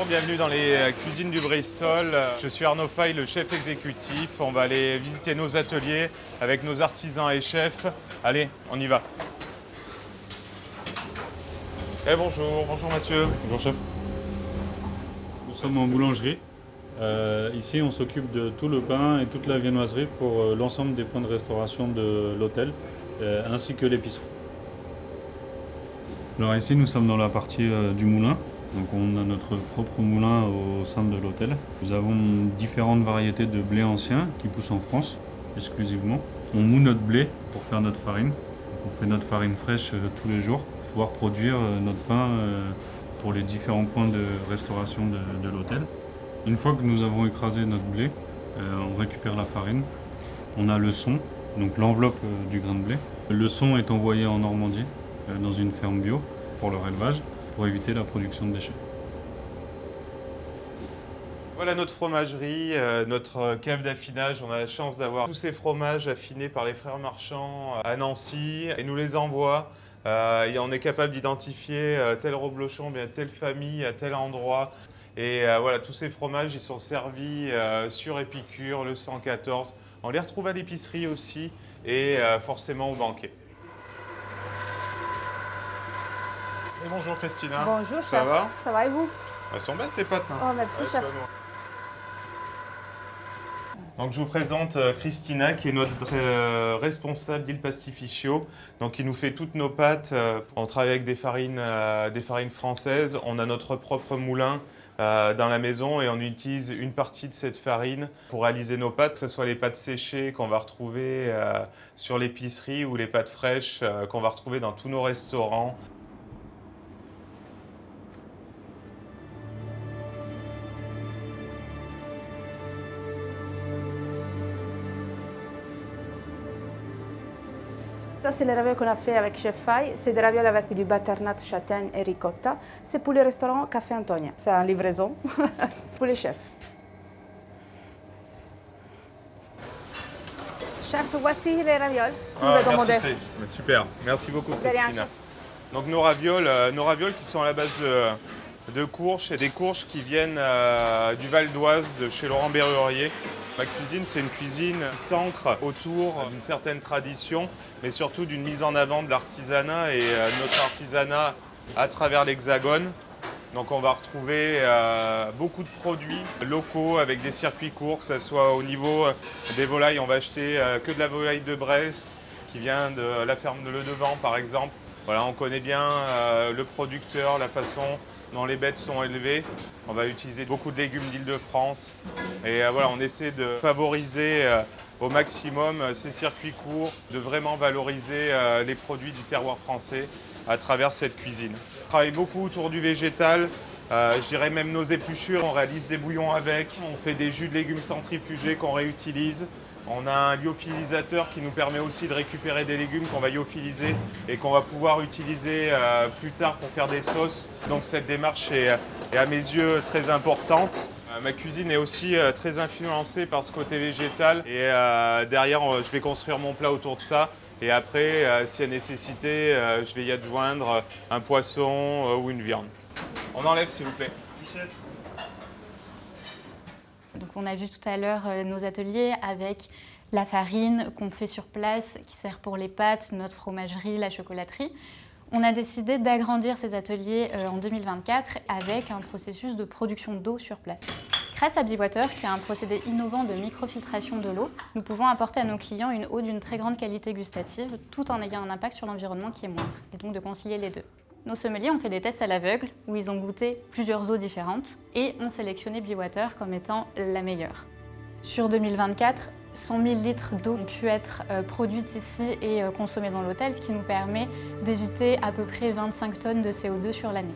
bienvenue dans les cuisines du Bristol. Je suis Arnaud Faye, le chef exécutif. On va aller visiter nos ateliers avec nos artisans et chefs. Allez, on y va. Bonjour, bonjour Mathieu. Bonjour chef. Nous sommes en boulangerie. Ici on s'occupe de tout le pain et toute la viennoiserie pour l'ensemble des points de restauration de l'hôtel ainsi que l'épicerie. Alors ici nous sommes dans la partie du moulin. Donc on a notre propre moulin au sein de l'hôtel. Nous avons différentes variétés de blé ancien qui poussent en France exclusivement. On moud notre blé pour faire notre farine. Donc on fait notre farine fraîche tous les jours pour pouvoir produire notre pain pour les différents points de restauration de l'hôtel. Une fois que nous avons écrasé notre blé, on récupère la farine. On a le son, donc l'enveloppe du grain de blé. Le son est envoyé en Normandie dans une ferme bio pour leur élevage, pour éviter la production de déchets. Voilà notre fromagerie, notre cave d'affinage. On a la chance d'avoir tous ces fromages affinés par les frères marchands à Nancy. Ils nous les envoient. Et on est capable d'identifier tel reblochon, bien telle famille, à tel endroit. Et voilà, tous ces fromages, ils sont servis sur Épicure, le 114. On les retrouve à l'épicerie aussi et forcément au banquet. Et bonjour Christina. Bonjour, ça chef. va? Ça va et vous? Elles sont belles tes pâtes. Hein. Oh, merci, chef. Donc je vous présente Christina qui est notre responsable d'Il Pastificio. Donc il nous fait toutes nos pâtes. On travaille avec des farines françaises. On a notre propre moulin dans la maison et on utilise une partie de cette farine pour réaliser nos pâtes, que ce soit les pâtes séchées qu'on va retrouver sur l'épicerie ou les pâtes fraîches qu'on va retrouver dans tous nos restaurants. Ça, c'est les ravioles qu'on a fait avec Chef Faye. C'est des ravioles avec du butternut, châtaigne et ricotta. C'est pour le restaurant Café Antonia. C'est en livraison pour les chefs. Chef, voici les ravioles. Vous avez demandé. Merci, super. Merci beaucoup rien, Christina. chef. Donc nos ravioles qui sont à la base de courges et des courges qui viennent du Val d'Oise de chez Laurent Berrurier. Ma cuisine, c'est une cuisine qui s'ancre autour d'une certaine tradition, mais surtout d'une mise en avant de l'artisanat et notre artisanat à travers l'Hexagone. Donc on va retrouver beaucoup de produits locaux avec des circuits courts, que ce soit au niveau des volailles. On va acheter que de la volaille de Bresse qui vient de la ferme de Le Devant par exemple. Voilà, on connaît bien le producteur, la façon dont les bêtes sont élevées. On va utiliser beaucoup de légumes d'Île-de-France. Et voilà, on essaie de favoriser au maximum ces circuits courts, de vraiment valoriser les produits du terroir français à travers cette cuisine. On travaille beaucoup autour du végétal. Je dirais même nos épluchures, on réalise des bouillons avec. On fait des jus de légumes centrifugés qu'on réutilise. On a un lyophilisateur qui nous permet aussi de récupérer des légumes qu'on va lyophiliser et qu'on va pouvoir utiliser plus tard pour faire des sauces. Donc cette démarche est à mes yeux très importante. Ma cuisine est aussi très influencée par ce côté végétal et derrière je vais construire mon plat autour de ça. Et après, s'il y a nécessité, je vais y adjoindre un poisson ou une viande. On enlève s'il vous plaît. Donc on a vu tout à l'heure nos ateliers avec la farine qu'on fait sur place, qui sert pour les pâtes, notre fromagerie, la chocolaterie. On a décidé d'agrandir ces ateliers en 2024 avec un processus de production d'eau sur place. Grâce à Bewater, qui a un procédé innovant de microfiltration de l'eau, nous pouvons apporter à nos clients une eau d'une très grande qualité gustative, tout en ayant un impact sur l'environnement qui est moindre, et donc de concilier les deux. Nos sommeliers ont fait des tests à l'aveugle où ils ont goûté plusieurs eaux différentes et ont sélectionné Bewater comme étant la meilleure. Sur 2024, 100 000 litres d'eau ont pu être produites ici et consommées dans l'hôtel, ce qui nous permet d'éviter à peu près 25 tonnes de CO2 sur l'année.